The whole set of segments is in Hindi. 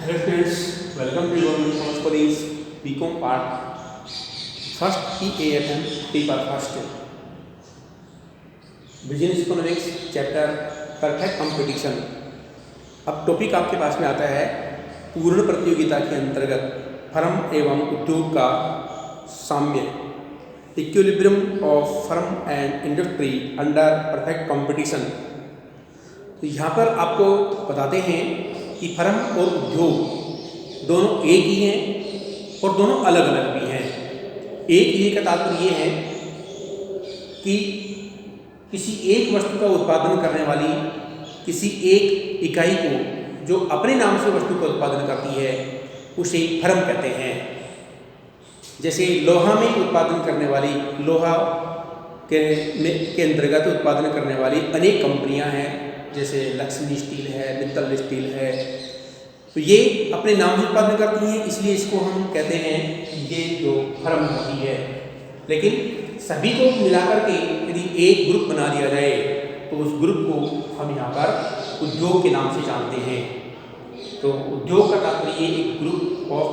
Hello friends, welcome to Government Commerce College BCom Part First EAFM Paper First Business Economics Chapter Perfect Competition। अब टॉपिक आपके पास में आता है पूर्ण प्रतियोगिता के अंतर्गत फर्म एवं उद्योग का साम्य, equilibrium of firm and industry under perfect competition. तो यहाँ पर आपको बताते हैं कि फर्म और उद्योग दोनों एक ही हैं और दोनों अलग अलग भी हैं। एक ही का तात्पर्य ये है कि किसी एक वस्तु का उत्पादन करने वाली किसी एक इकाई को जो अपने नाम से वस्तु का उत्पादन करती है उसे फर्म कहते हैं। जैसे लोहा में उत्पादन करने वाली लोहा के अंतर्गत उत्पादन करने वाली अनेक कंपनियां हैं, जैसे लक्ष्मी स्टील है, मित्तल स्टील है। तो ये अपने नाम से उत्पादन करती हैं, इसलिए इसको हम कहते हैं ये जो फर्म होती है। लेकिन सभी को मिलाकर के यदि एक ग्रुप बना दिया जाए तो उस ग्रुप को हम यहाँ पर उद्योग के नाम से जानते हैं। तो उद्योग का तात्पर्य एक ग्रुप ऑफ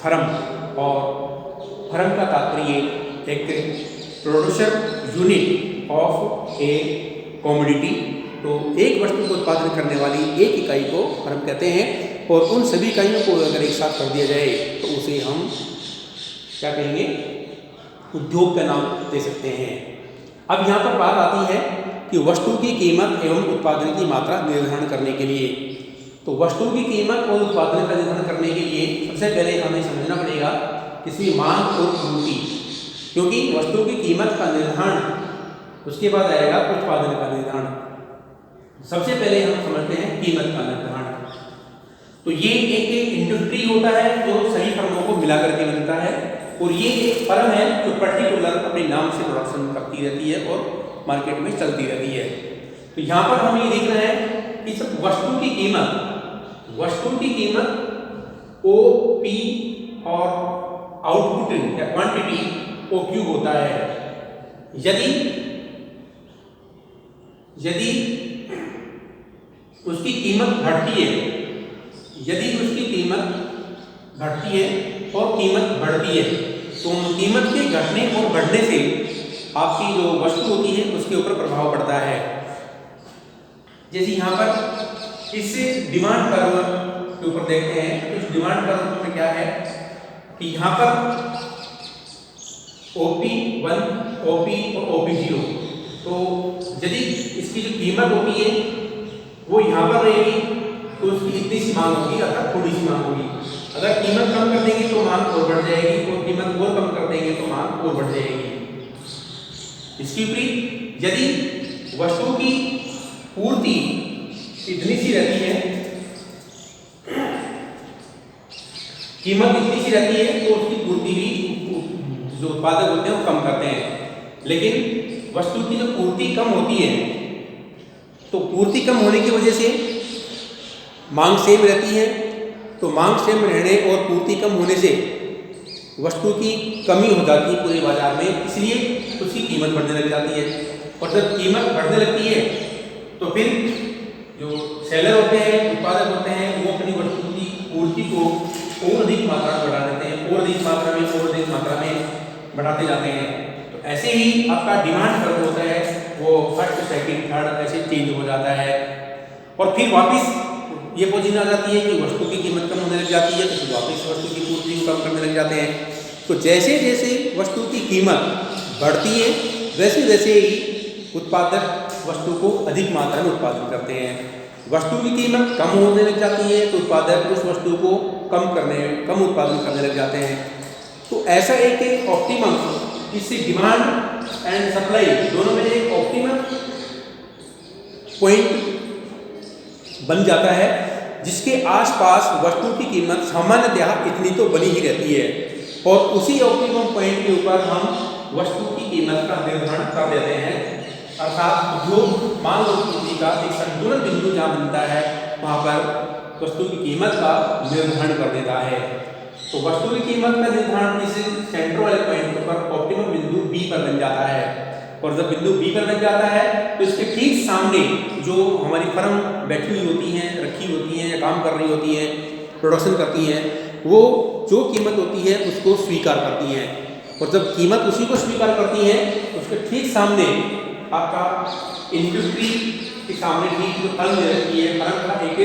फर्म, और फर्म का तात्पर्य एक producer unit of A commodity. तो एक वस्तु को उत्पादन करने वाली एक इकाई को फर्म कहते हैं, और उन सभी इकाइयों को अगर एक साथ कर दिया जाए तो उसे हम क्या कहेंगे, उद्योग का नाम दे सकते हैं। अब यहाँ पर बात आती है कि वस्तु की कीमत एवं उत्पादन की मात्रा निर्धारण करने के लिए। तो वस्तु की कीमत और उत्पादन का निर्धारण करने के लिए सबसे पहले हमें समझना पड़ेगा इसमें मांग और पूर्ति, क्योंकि वस्तु की कीमत का निर्धारण उसके बाद आएगा उत्पादन का निर्धारण। सबसे पहले हम समझते हैं कीमत का निर्धारण। तो ये एक इंडस्ट्री होता है जो सभी फर्मों को मिला करके बनता है, और ये एक फर्म है जो पर्टिकुलर अपने नाम से प्रोडक्शन करती रहती है और मार्केट में चलती रहती है। तो यहाँ पर हम ये देख रहे हैं कि सब वस्तु की कीमत ओ पी और आउटपुट या क्वांटिटी ओ क्यू होता है। यदि उसकी कीमत घटती है, यदि उसकी कीमत घटती है और कीमत बढ़ती है, तो कीमत के घटने और बढ़ने से आपकी जो वस्तु होती है उसके ऊपर प्रभाव पड़ता है। जैसे यहाँ पर इस डिमांड कर्व के ऊपर देखते हैं, तो इस डिमांड कर्व में क्या है कि यहाँ पर OP1, OP और OP0, तो यदि इसकी जो कीमत होती है वो यहाँ पर रहेगी तो उसकी इतनी सी मांग होगी, अर्थात थोड़ी सी मांग होगी। अगर कीमत कम कर देंगे तो मांग और बढ़ जाएगी, और कीमत और कम कर देंगे तो मांग और बढ़ जाएगी। इसके विपरीत यदि वस्तु की पूर्ति इतनी सी रहती है, कीमत इतनी सी रहती है, तो उसकी पूर्ति भी जो उत्पादक होते हैं वो कम करते हैं। लेकिन वस्तु की जो पूर्ति कम होती है, तो पूर्ति कम होने की वजह से मांग सेम रहती है, तो मांग सेम रहने और पूर्ति कम होने से वस्तु की कमी हो जाती है पूरे बाजार में, इसलिए उसकी कीमत बढ़ने लग जाती है। और जब कीमत बढ़ने लगती है तो फिर जो सेलर होते हैं, उत्पादक होते हैं, वो अपनी वस्तु की पूर्ति को और अधिक मात्रा में बढ़ा देते हैं, और अधिक मात्रा में बढ़ाते जाते हैं। तो ऐसे ही आपका डिमांड कर्व होता है, वो फर्स्ट सेकंड थर्ड ऐसे चेंज हो जाता है, और फिर वापस ये पोजीशन आ जाती है कि वस्तु की कीमत कम होने लग जाती है, तो फिर वापस वस्तु की पूर्ति को कम करने लग जाते हैं। तो जैसे जैसे वस्तु की कीमत बढ़ती है वैसे वैसे ही उत्पादक वस्तु को अधिक मात्रा में उत्पादन करते हैं। वस्तु की कीमत कम होने लग जाती है तो उत्पादक उस वस्तु को कम उत्पादन करने लग जाते हैं। तो ऐसा एक ऑप्टिमम, इससे डिमांड एंड सप्लाई दोनों में एक ऑप्टिमम पॉइंट बन जाता है, जिसके आसपास वस्तु की कीमत सामान्यतः इतनी तो बनी ही रहती है, और उसी ऑप्टिमम पॉइंट के ऊपर हम वस्तु की कीमत का निर्धारण कर देते हैं। अर्थात उद्योग मांग और पूर्ति का एक संतुलन बिंदु जहाँ बनता है वहाँ पर वस्तु की कीमत का निर्धारण कर देता है। तो वस्तु की कीमत का निर्धारण इस सेंटर वाले पॉइंट पर ऑप्टिमम बिंदु बी पर बन जाता है। और जब बिंदु बी पर बन जाता है तो इसके ठीक सामने जो हमारी फर्म बैठी हुई होती हैं, रखी होती हैं या काम कर रही होती हैं, प्रोडक्शन करती हैं, वो जो कीमत होती है उसको स्वीकार करती हैं। और जब कीमत उसी को स्वीकार करती है तो उसके ठीक सामने आपका इन्वेंट्री के सामने ठीक जो फर्म दे रखी है, फर्म का एक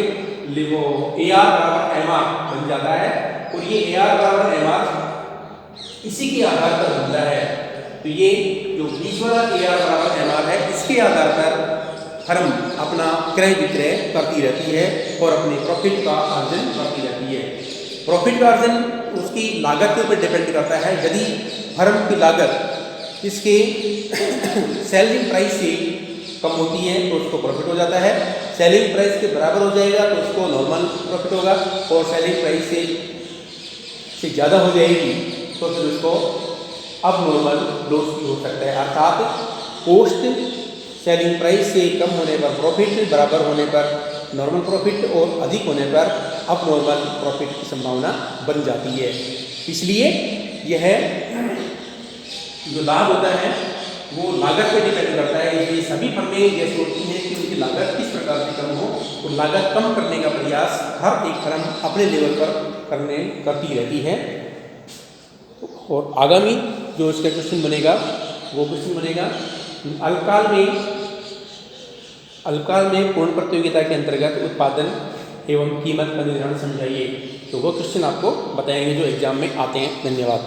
AR बराबर MR बन जाता है और ये AR बराबर MR इसी के आधार पर बनता है। तो ये जो बीच वाला AR बराबर MR है, इसके आधार पर फर्म अपना क्रय विक्रय करती रहती है और अपने प्रॉफिट का अर्जन करती रहती है। प्रॉफिट का अर्जन उसकी लागत के ऊपर डिपेंड करता है। यदि फर्म की लागत इसके सेलिंग प्राइस से कम होती है तो उसको प्रॉफिट हो जाता है, सेलिंग प्राइस के बराबर हो जाएगा तो उसको नॉर्मल प्रॉफिट होगा, और सेलिंग प्राइस से ज़्यादा हो जाएगी तो फिर उसको अब नॉर्मल लॉस भी हो सकता है। अर्थात पोस्ट सेलिंग प्राइस से कम होने पर प्रॉफिट, बराबर होने पर नॉर्मल प्रॉफिट और अधिक होने पर अब नॉर्मल प्रॉफिट की संभावना बन जाती है। इसलिए यह जो लाभ होता है वो लागत पे डिपेंड करता है। ये सभी फर्में जैसे होती हैं कि उनकी लागत किस प्रकार से कम हो, और लागत कम करने का प्रयास हर एक फर्म अपने लेवल पर करती रहती है। और आगामी जो इसका क्वेश्चन बनेगा वो क्वेश्चन बनेगा अल्पकाल में पूर्ण प्रतियोगिता के अंतर्गत उत्पादन एवं कीमत का निर्धारण समझाइए। तो वो क्वेश्चन आपको बताएंगे जो एग्जाम में आते हैं। धन्यवाद।